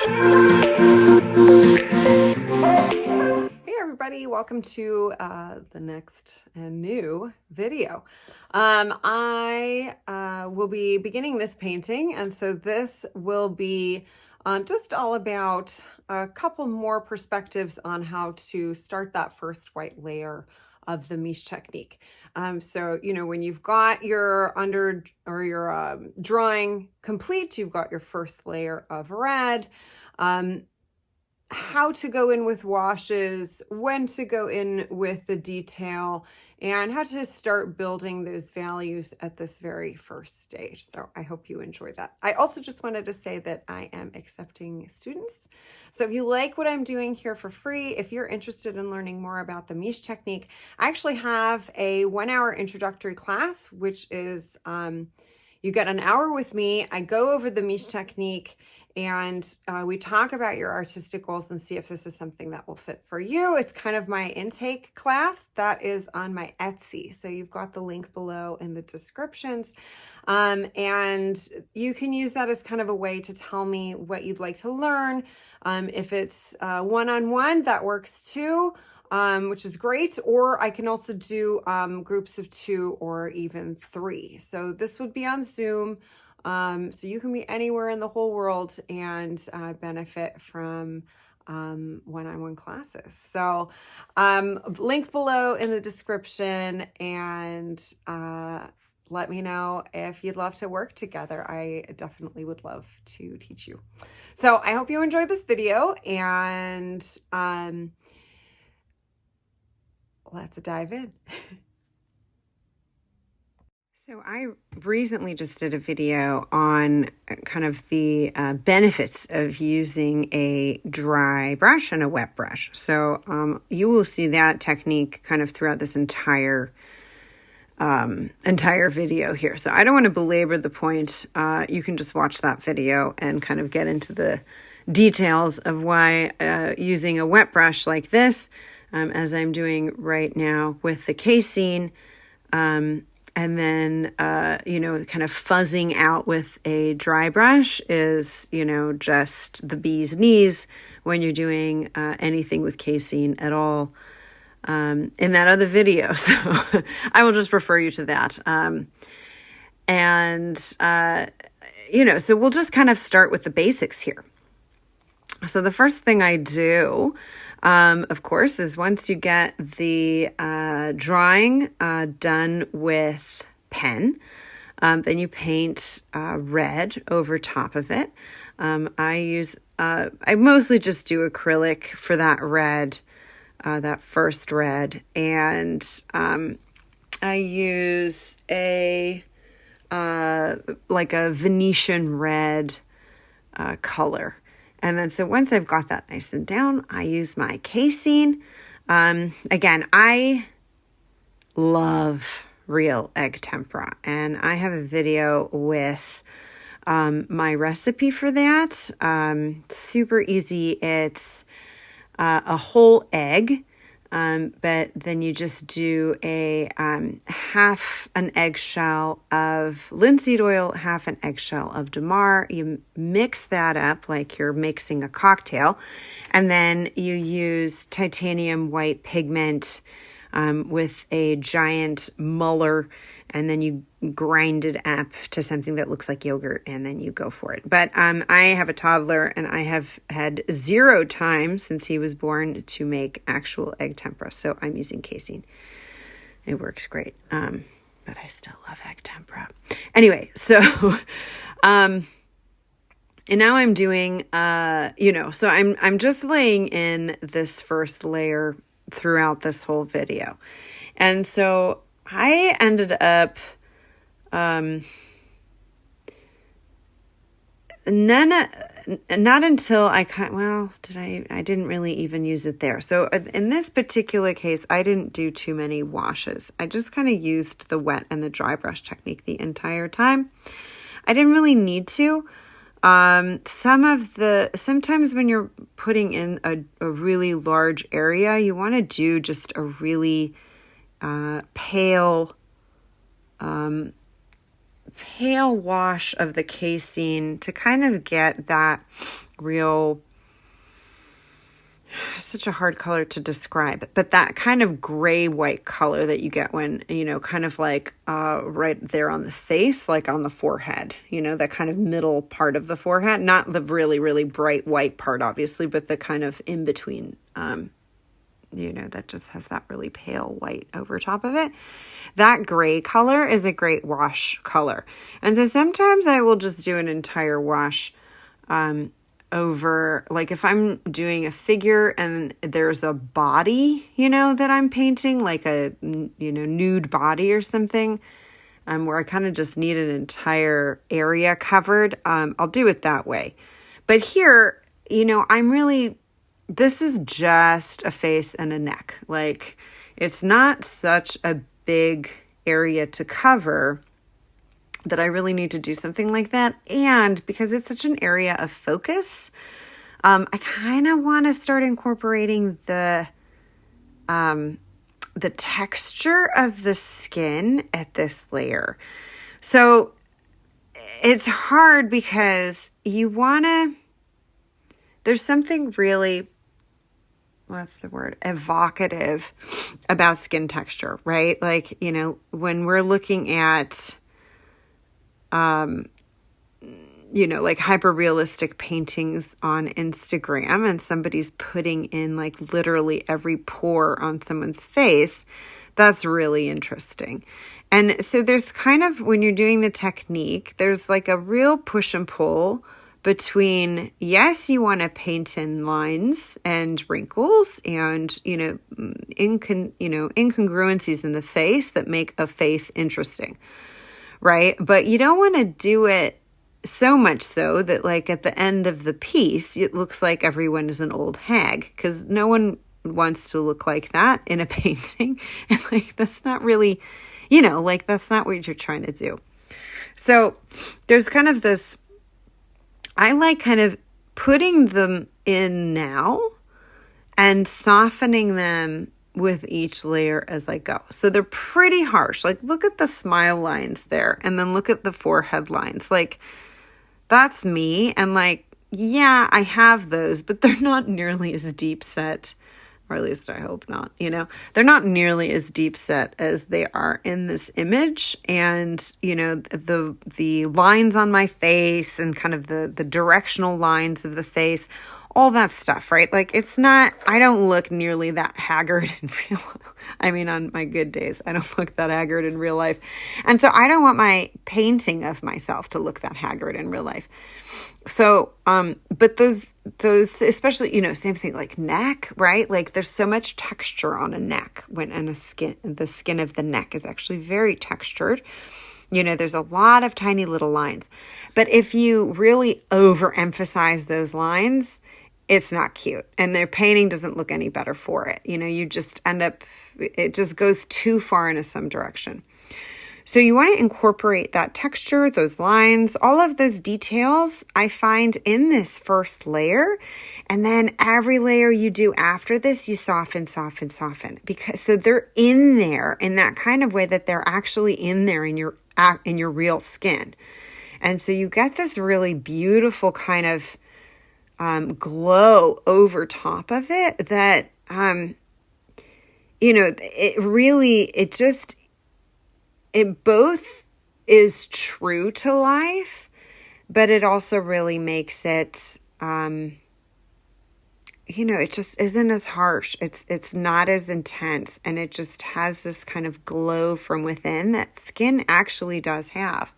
Hey everybody, welcome to the next and new video. I will be beginning this painting, and so this will be just all about a couple more perspectives on how to start that first white layer of the Mische technique. So, you know, when you've got your your drawing complete, you've got your first layer of red. How to go in with washes, when to go in with the detail, and how to start building those values at this very first stage. So I hope you enjoy that. I also just wanted to say that I am accepting students. So if you like what I'm doing here for free, if you're interested in learning more about the Mische technique, I actually have a 1-hour introductory class, which is you get an hour with me. I go over the Mische technique, and we talk about your artistic goals and see if this is something that will fit for you. It's kind of my intake class that is on my Etsy. So you've got the link below in the descriptions. And you can use that as kind of a way to tell me what you'd like to learn. If it's one-on-one, that works too. Which is great, or I can also do groups of 2 or even 3. So this would be on Zoom, so you can be anywhere in the whole world and benefit from one-on-one classes. So link below in the description, and let me know if you'd love to work together. I definitely would love to teach you. So I hope you enjoyed this video, and let's dive in. So I recently just did a video on kind of the benefits of using a dry brush and a wet brush. So you will see that technique kind of throughout this entire video here. So I don't want to belabor the point. You can just watch that video and kind of get into the details of why using a wet brush like this, as I'm doing right now with the casein, and then, you know, kind of fuzzing out with a dry brush is, you know, just the bee's knees when you're doing anything with casein at all in that other video. So I will just refer you to that. You know, so we'll just kind of start with the basics here. So the first thing I do, of course, is once you get the drawing done with pen, then you paint red over top of it. I mostly just do acrylic for that red, that first red, and I use a like a Venetian red color. And then, so once I've got that nice and down, I use my casein. Again, I love real egg tempera, and I have a video with my recipe for that. Super easy. It's a whole egg, but then you just do a half an eggshell of linseed oil, half an eggshell of Damar. You mix that up like you're mixing a cocktail, and then you use titanium white pigment with a giant muller, and then you grind it up to something that looks like yogurt, and then you go for it. But I have a toddler, and I have had 0 time since he was born to make actual egg tempera, so I'm using casein. It works great, but I still love egg tempera. Anyway, so and now I'm doing, you know, so I'm just laying in this first layer throughout this whole video, and so I ended up not until I didn't really even use it there. So in this particular case, I didn't do too many washes. I just kind of used the wet and the dry brush technique the entire time. I didn't really need to. Sometimes when you're putting in a really large area, you want to do just a really pale pale wash of the casein to kind of get that real, such a hard color to describe, but that kind of gray white color that you get when, kind of like right there on the face, like on the forehead, that kind of middle part of the forehead, not the really, really bright white part, obviously, but the kind of in between, that just has that really pale white over top of it. That gray color is a great wash color. And so sometimes I will just do an entire wash, over, like if I'm doing a figure and there's a body, that I'm painting, like a, nude body or something, where I kind of just need an entire area covered, I'll do it that way. But here, this is just a face and a neck. Like, it's not such a big area to cover that I really need to do something like that. And because it's such an area of focus, I kind of want to start incorporating the texture of the skin at this layer. So it's hard because there's something really, evocative about skin texture, right? Like, when we're looking at, like hyper realistic paintings on Instagram, and somebody's putting in like literally every pore on someone's face, that's really interesting. And so there's kind of, when you're doing the technique, there's like a real push and pull between, yes, you want to paint in lines and wrinkles and, incongruencies in the face that make a face interesting, right? But you don't want to do it so much so that like at the end of the piece, it looks like everyone is an old hag, because no one wants to look like that in a painting. And like, that's not really, that's not what you're trying to do. So there's kind of this, I like kind of putting them in now and softening them with each layer as I go. So they're pretty harsh. Like, look at the smile lines there, and then look at the forehead lines. Like, that's me. And like, yeah, I have those, but they're not nearly as deep set, or at least I hope not, they're not nearly as deep set as they are in this image. And, the lines on my face and kind of the directional lines of the face, all that stuff, right? Like, I don't look nearly that haggard in real life. I mean, on my good days, I don't look that haggard in real life. And so I don't want my painting of myself to look that haggard in real life. So, but those, especially, same thing, like neck, right? Like, there's so much texture on a neck the skin of the neck is actually very textured. There's a lot of tiny little lines, but if you really overemphasize those lines, it's not cute, and their painting doesn't look any better for it. You just end up, it just goes too far into some direction. So you want to incorporate that texture, those lines, all of those details I find in this first layer. And then every layer you do after this, you soften, because so they're in there in that kind of way that they're actually in there in your real skin. And so you get this really beautiful kind of glow over top of it that, it both is true to life, but it also really makes it, it just isn't as harsh. It's not as intense, and it just has this kind of glow from within that skin actually does have.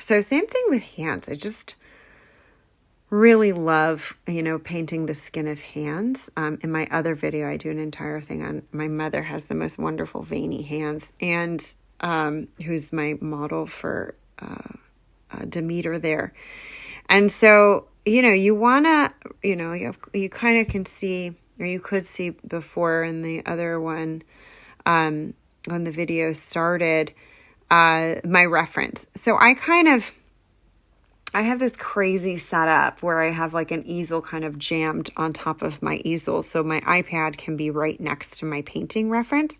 So same thing with hands. I just really love, painting the skin of hands. In my other video, I do an entire thing on my mother has the most wonderful veiny hands, and who's my model for Demeter there. And so, you want to, you kind of can see, or you could see before in the other one, when the video started, my reference. So I have this crazy setup where I have like an easel kind of jammed on top of my easel. So my iPad can be right next to my painting reference.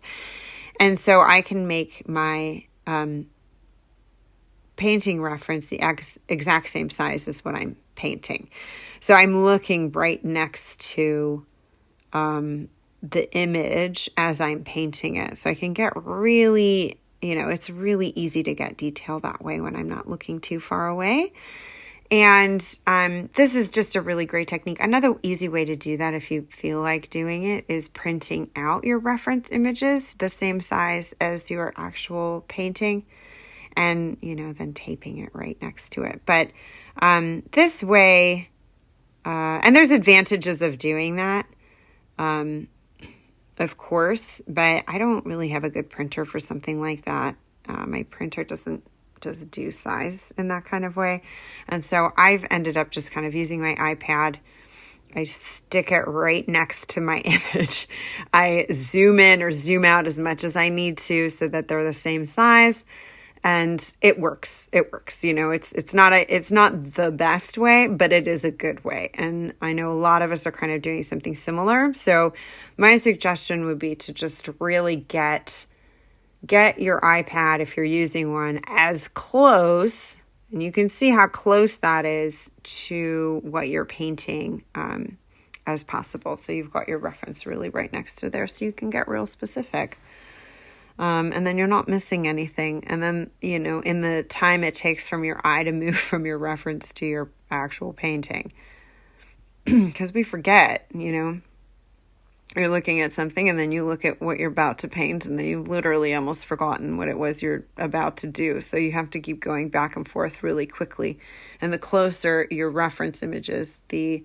And so I can make my painting reference the exact same size as what I'm painting. So I'm looking right next to the image as I'm painting it. So I can get really, it's really easy to get detail that way when I'm not looking too far away. And this is just a really great technique. Another easy way to do that, if you feel like doing it, is printing out your reference images the same size as your actual painting, and then taping it right next to it. But this way, and there's advantages of doing that, of course, but I don't really have a good printer for something like that. My printer doesn't just do size in that kind of way. And so I've ended up just kind of using my iPad. I stick it right next to my image. I zoom in or zoom out as much as I need to so that they're the same size. And it works. It works. It's not the best way, but it is a good way. And I know a lot of us are kind of doing something similar. So my suggestion would be to just really get your iPad, if you're using one, as close, and you can see how close that is to what you're painting as possible. So you've got your reference really right next to there, so you can get real specific. And then you're not missing anything. And then, in the time it takes from your eye to move from your reference to your actual painting. Because we forget, you're looking at something and then you look at what you're about to paint and then you've literally almost forgotten what it was you're about to do. So you have to keep going back and forth really quickly. And the closer your reference image is, the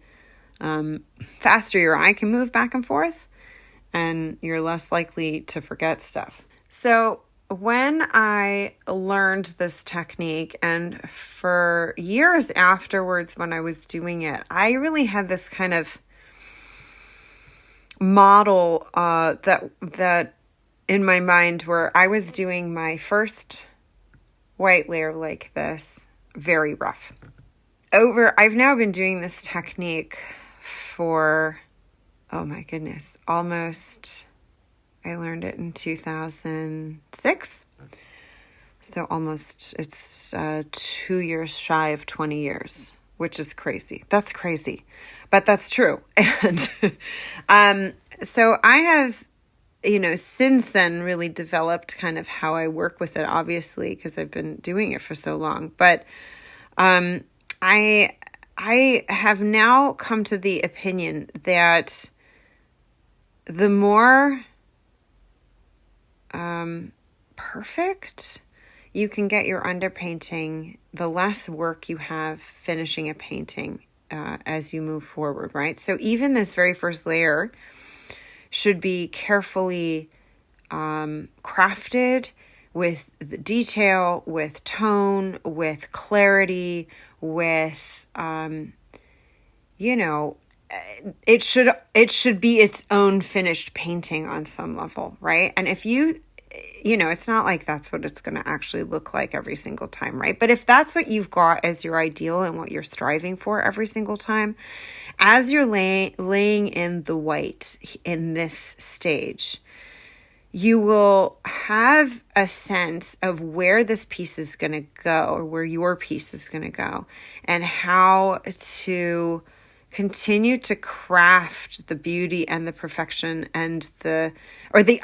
faster your eye can move back and forth, and you're less likely to forget stuff. So when I learned this technique, and for years afterwards when I was doing it, I really had this kind of model that in my mind, where I was doing my first white layer like this, very rough. I've now been doing this technique for, oh my goodness, almost, I learned it in 2006. So almost, it's 2 years shy of 20 years, which is crazy. That's crazy, but that's true. And so I have, since then really developed kind of how I work with it, obviously, because I've been doing it for so long. But I have now come to the opinion that the more perfect you can get your underpainting, the less work you have finishing a painting as you move forward, right? So even this very first layer should be carefully crafted with the detail, with tone, with clarity, with, it should be its own finished painting on some level, right? And if it's not like that's what it's going to actually look like every single time, right? But if that's what you've got as your ideal and what you're striving for every single time, as you're laying in the white in this stage, you will have a sense of where this piece is going to go, or where your piece is going to go, and how to continue to craft the beauty and the perfection and the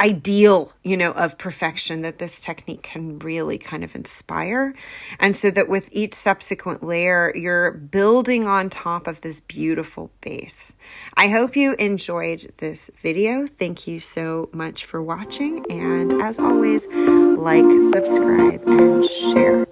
ideal, of perfection that this technique can really kind of inspire. And so that with each subsequent layer, you're building on top of this beautiful base. I hope you enjoyed this video. Thank you so much for watching. And as always, like, subscribe, and share.